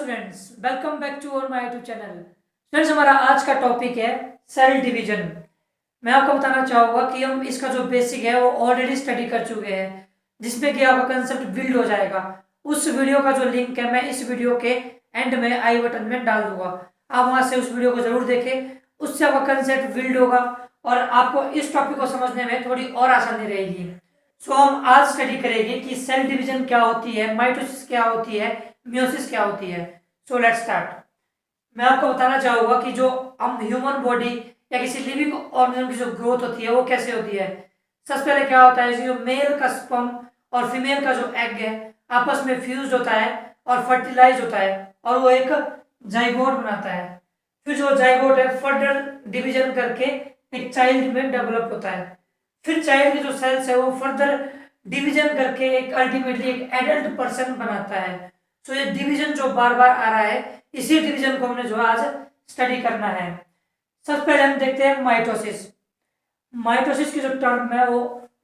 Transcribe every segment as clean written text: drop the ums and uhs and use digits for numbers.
Students, welcome back to our my YouTube channel. Students, हमारा आज का टॉपिक है सेल डिवीजन। मैं आपको बताना चाहूँगा कि हम इसका जो बेसिक है वो ऑलरेडी स्टडी कर चुके हैं, जिसमें कि आपका कंसेप्ट बिल्ड हो जाएगा। उस वीडियो का जो लिंक है मैं इस वीडियो के एंड में आई बटन में डाल दूंगा। आप वहाँ से उस वीडियो को जरूर देखें, उससे आपका कंसेप्ट बिल्ड होगा और आपको इस टॉपिक को समझने में थोड़ी और आसानी रहेगी। सो हम आज स्टडी करेंगे कि सेल डिवीजन क्या होती है, माइटोसिस क्या होती है, मियोसिस क्या होती है। So let's start. मैं आपको बताना चाहूंगा कि जो हम ह्यूमन बॉडी या किसी लिविंग ऑर्गेनिज्म की जो ग्रोथ होती है वो कैसे होती है। सबसे पहले क्या होता है, जो मेल का स्पर्म और फीमेल का जो एग है आपस में फ्यूज होता है और फर्टिलाइज होता है और वो एक जाइगोट बनाता है। फिर जो जाइगोट है फर्दर डिवीजन करके एक चाइल्ड में डेवलप होता है। फिर चाइल्ड के जो सेल्स है वो फर्दर डिवीजन करके एक अल्टीमेटली एक एडल्ट पर्सन बनाता है। सो ये डिवीजन जो बार बार आ रहा है, इसी डिवीजन को हमने जो आज स्टडी करना है। सबसे पहले हम देखते हैं माइटोसिस। माइटोसिस की जो टर्म है वो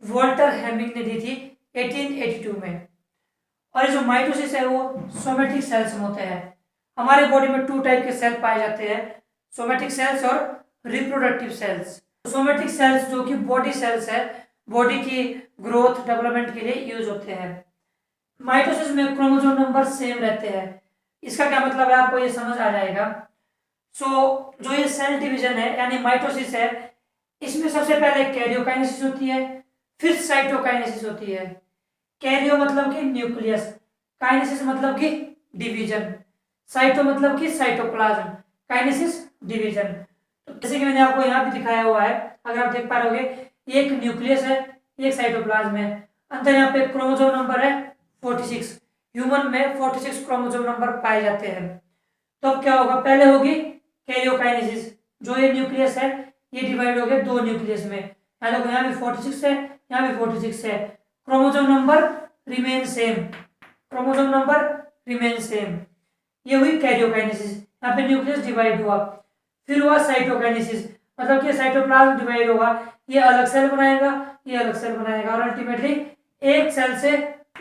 वॉल्टर हेमिंग ने दी थी 1882 में। और ये जो माइटोसिस है वो सोमेटिक सेल्स में होते हैं। हमारे बॉडी में 2 टाइप के सेल पाए जाते हैं, सोमेटिक सेल्स और रिप्रोडक्टिव सेल्स। सोमेटिक सेल्स जो कि बॉडी सेल्स है, बॉडी की ग्रोथ डेवलपमेंट के लिए यूज होते हैं। माइटोसिस में क्रोमोसोम नंबर सेम रहते हैं। इसका क्या मतलब है आपको ये समझ आ जाएगा। जो ये सेल डिवीजन है यानी माइटोसिस है, इसमें सबसे पहले कैरियोकाइनेसिस होती है, फिर साइटोकाइनेसिस होती है। कैरियो मतलब कि न्यूक्लियस, काइनेसिस मतलब कि डिवीजन, साइटो मतलब कि साइटोप्लाज्म, काइनेसिस डिवीजन। तो जैसे कि मैंने आपको यहाँ भी दिखाया हुआ है, अगर आप देख पा रहे होगे, ये एक न्यूक्लियस है, ये एक साइटोप्लाज्म है। अंदर यहाँ पे क्रोमोसोम नंबर है 46। ह्यूमन में 46 क्रोमोसोम नंबर पाए जाते हैं। तो अब क्या होगा, पहले होगी कैरियोकाइनेसिस। जो ये न्यूक्लियस है ये डिवाइड हो गया 2 न्यूक्लियस में। यहाँ भी 46 है, यहाँ भी 46 है। Chromosome number remain same, chromosome number remain same. ये हुई कैरियोकाइनेसिस, यहाँ पे न्यूक्लियस डिवाइड हुआ। फिर हुआ साइटोकाइनेसिस, मतलब कि साइटोप्लाज्म डिवाइड होगा, ये अलग सेल बनाएगा, ये अलग सेल बनाएगा और अल्टीमेटली एक सेल से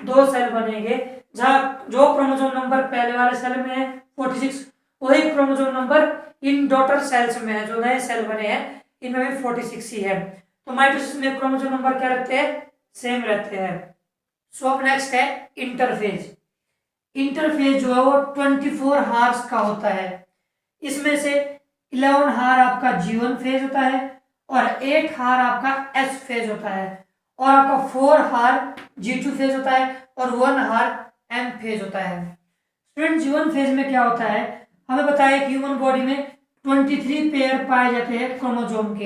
2 सेल बनेंगे। जहाँ जो क्रोमोसोम नंबर पहले वाले सेल में है 46, वही chromosome number in daughter cells में है, जो नए सेल बने हैं इनमें भी 46 ही है। तो माइटोसिस में क्रोमोसोम नंबर क्या रहते हैं, सेम रहते हैं। सो अब नेक्स्ट है इंटरफेज। इंटरफेज जो है वो 24 हार्स का होता है। इसमें से 11 हार आपका G1 फेज होता है और 8 हार आपका S फेज होता है और आपका 4 हार G2 फेज होता है और 1 हार M फेज होता है। स्टूडेंट, G1 फेज में क्या होता है, हमें पता है कि ह्यूमन बॉडी में 23 पेयर पाए जाते हैं क्रोमोसोम के।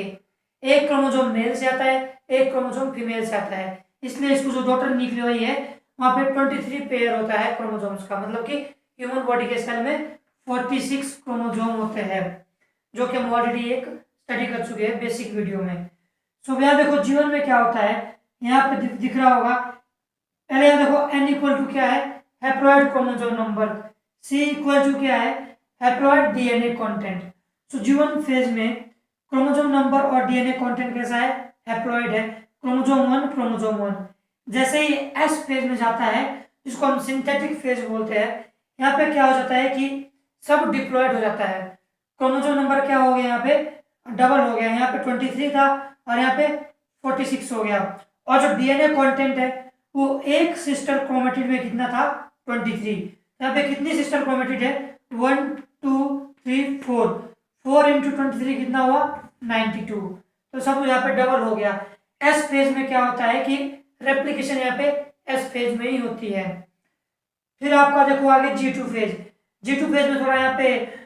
एक क्रोमोसोम मेल से आता है, एक क्रोमोसोम फीमेल से आता है, इसलिए इसको जो डॉटर न्यूक्लियस है वहां पे 23 पेयर होता है क्रोमोसोम्स का। मतलब कि ह्यूमन बॉडी के सेल में 46 क्रोमोसोम होते हैं, जो कि हम ऑलरेडी एक स्टडी कर चुके हैं बेसिक वीडियो में। सो यहाँ देखो जीवन में क्या होता है, यहाँ पे दिख रहा होगा। पहले यहाँ देखो N इक्वल टू क्या है, haploid chromosome number, C equal to क्या है, haploid DNA content. So G one phase में क्रोमोसोम नंबर और डीएनए कंटेंट कैसा है, हैप्लॉइड है, क्रोमोसोम 1 क्रोमोसोम 1। जैसे ही S फेज में जाता है, जिसको हम सिंथेटिक फेज बोलते हैं, यहाँ पे क्या हो जाता है कि सब डिप्लॉयड हो जाता है। क्रोमोसोम नंबर क्या हो गया, यहाँ पे डबल हो गया, यहाँ पे 23 था और यहाँ पे 46 हो गया। और जो डीएनए कंटेंट है वो एक सिस्टर क्रोमेटिड में कितना था, 23। यहाँ पे कितनी सिस्टर क्रोमेटिड है, 1 2 3 4, 4 इंटू 23 कितना हुआ, 92। तो सब यहाँ पे डबल हो गया। एस फेज में क्या होता है कि रेप्लिकेशन यहाँ पे एस फेज में ही होती है। फिर आपका देखो आगे G2 फेज। G2 फेज में थोड़ा यहाँ पे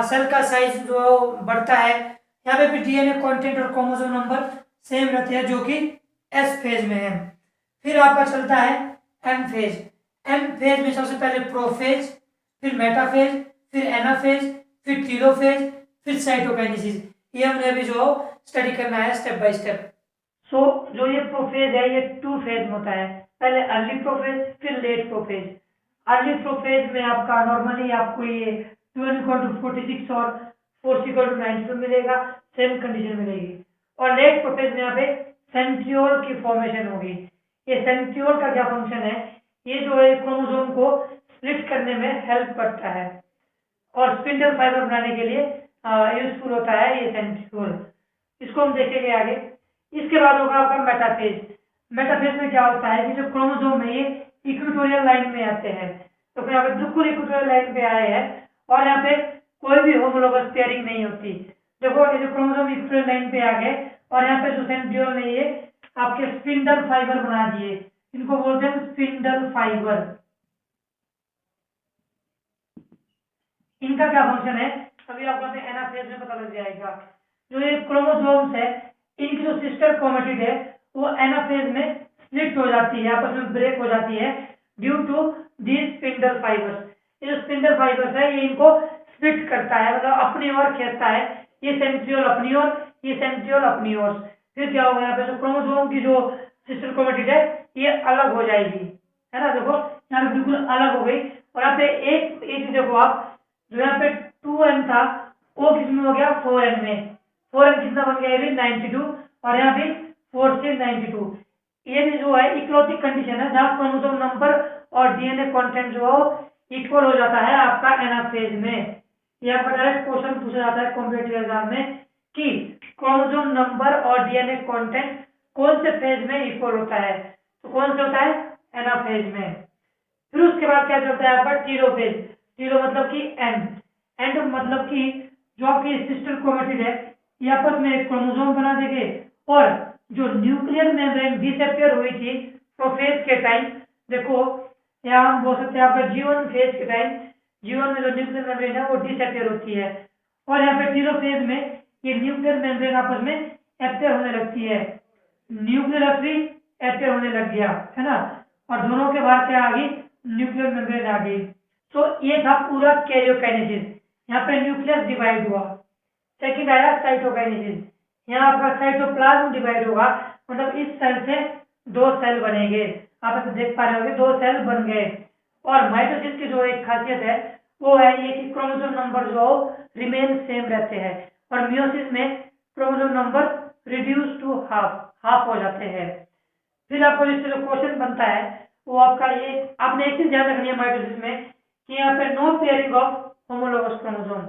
सेल का साइज जो बढ़ता है, यहाँ पे भी डीएनए कंटेंट और क्रोमोसोम नंबर सेम रहते हैं, जो कि एस फेज में है। फिर आपका चलता है एम फेज। एम फेज में सबसे पहले प्रोफेज, फिर मेटाफेज, फिर एनाफेज, फिर टीलोफेज, फिर साइटोकाइनेसिस। ये हमने अभी जो स्टडी करना है स्टेप बाय स्टेप। सो जो ये प्रोफेज है ये 2 फेज में होता है, पहले अर्ली प्रोफेज फिर लेट प्रोफेज। अर्ली प्रोफेज में आपका नॉर्मली आपको ये 2 = 46 और 4 = 92 मिलेगा, सेम कंडीशन मिलेगी। और लेट प्रोफेज में यहाँ पे सेंट्रियोल की फॉर्मेशन होगी। ये सेंट्रियोल का क्या फंक्शन है, ये जो है क्रोमोसोम को स्प्लिट करने में हेल्प करता है। और स्पिंडल फाइबर बनाने के लिए यूजफुल होता है ये सेंट्रियोल। इसको हम देखेंगे आगे। इसके बाद होगा आपका मेटाफेज। मेटाफेज में क्या होता है कि जो क्रोमोसोम है ये इक्वेटोरियल लाइन में आते हैं, तो फिर यहाँ पे बिल्कुल इक्वेटोरियल लाइन पे आए हैं और यहाँ पे कोई भी होमोलोगस पेयरिंग नहीं होती। देखो ये जो क्रोमोसोम इक्वेटोरियल लाइन पे आ गए और यहाँ पे जो सेंट्रियोल में ये आपके स्पिंडल फाइबर बना दिए, इनको बोलते हैं स्पिंडल फाइबर। इनका क्या फंक्शन है अभी आपको एनाफेज में पता लग जाएगा। जो ये क्रोमोसोम्स है इनकी जो सिस्टर क्रोमेटिड है वो एनाफेज में स्प्लिट हो जाती है, आपस में ब्रेक हो जाती है due to these spindle fibres. ये जो स्पिंडल फाइबर्स है ये इनको स्प्लिट करता है, मतलब अपनी ओर खींचता है। ये सेंट्रियोल अपनी ओर, ये सेंट्रियोल अपनी ओर। फिर क्या होगा यहाँ पे जो क्रोमोसोम की जो सिस्टर क्रोमेटिड है ये अलग हो जाएगी, है ना। देखो यहाँ पे बिल्कुल अलग हो गई और यहाँ पे एक चीज देखो आप, जो यहाँ पे 2n था वो किसमें हो गया 4n में। 4n कितना बन गया ये 92 और यहाँ भी 4 से 92। ये भी जो है इक्लोटिक कंडीशन है जहाँ क्रोमोसोम नंबर और डीएनए कंटेंट जो इक्वल हो जाता है आपका एनाफेज में। यहाँ पर डायरेक्ट क्वेश्चन पूछा जाता है कॉम्पिटिटिव एग्जाम में कि क्रोमोसोम नंबर और डीएनए कंटेंट कौन से फेज में इक्वल होता है, तो कौन से होता है एनाफेज में। फिर उसके बाद क्या चलता है आपका टीलोफेज। टीलो मतलब कि एंड मतलब कि जो आपकी सिस्टर क्रोमेटिड है ये आपस में एक क्रोमोसोम बना देंगे और जो न्यूक्लियर मेम्ब्रेन डिसअपियर हुई थी प्रोफेज के टाइम, देखो यहाँ हम बोल सकते हैं आपका जीवन फेज के टाइम जीवन में जो न्यूक्लियर मेम्ब्रेन है वो डिसअपियर होती है और यहाँ पे टीलोफेज में ये न्यूक्लियर मेम्ब्रेन आपस में एपियर होने लगती है, न्यूक्लियर फ्री एपियर होने लग गया, है ना। और दोनों के बाहर क्या आ गई न्यूक्लियर मेम्ब्रेन आ गई। तो ये था पूरा कैरियोकाइनेसिस। यहाँ पे न्यूक्लियस डिवाइड हुआ। सेकंड आया साइटोकाइनेसिस। यहाँ आपका साइटोप्लाज्म डिवाइड होगा, मतलब इस सेल से 2 सेल बनेंगे। आप देख पा रहे होंगे 2 सेल बन गए। और माइटोसिस की जो एक खासियत है वो है ये कि क्रोमोसोम नंबर जो रिमेन सेम रहते हैं और मियोसिस में chromosome number reduce to half हो जाते हैं। फिर आपको जिससे जो क्वेश्चन बनता है वो आपका ये, आपने एक चीज ध्यान रखनी है माइटोसिस में कि यहाँ पे no pairing of homologous chromosome.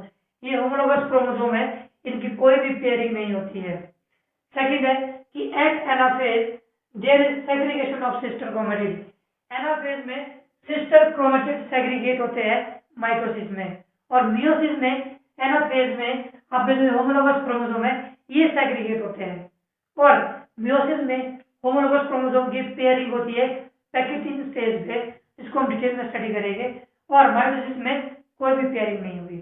ये होमोलोगस क्रोमोसोम है, इनकी कोई भी पेयरिंग नहीं होती है। सेकंड है कि at anaphase there is segregation of sister chromatid. Anaphase में सिस्टर क्रोमेटिड सेग्रीगेट होते हैं माइटोसिस में, और मियोसिस में एनाफेज में आपके जो होमोलोगस क्रोमोसोम है ये सेग्रीगेट होते हैं। और मियोसिस में होमोलोगस क्रोमोसोम की पेयरिंग होती है पैकेटिन स्टेज पे, इसको हम डिटेल में स्टडी करेंगे। और माइटोसिस में कोई भी पेयरिंग नहीं होगी।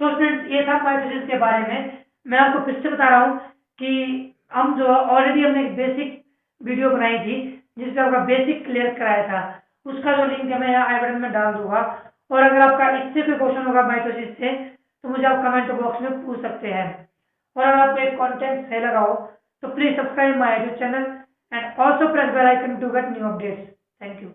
सो स्टूडेंट्स ये था माइटोसिस के बारे में। मैं आपको फिर से बता रहा हूँ कि हम जो ऑलरेडी हमने एक बेसिक वीडियो बनाई थी जिससे आपका बेसिक क्लियर कराया था, उसका जो लिंक है मैं यहाँ आई बटन में डाल दूंगा। और अगर आपका इससे कोई क्वेश्चन होगा माइटोसिस से तो मुझे आप कमेंट बॉक्स में पूछ सकते हैं। और अगर आपको एक कंटेंट सही लगा हो तो please subscribe my YouTube channel and also press bell icon to get new updates. Thank you.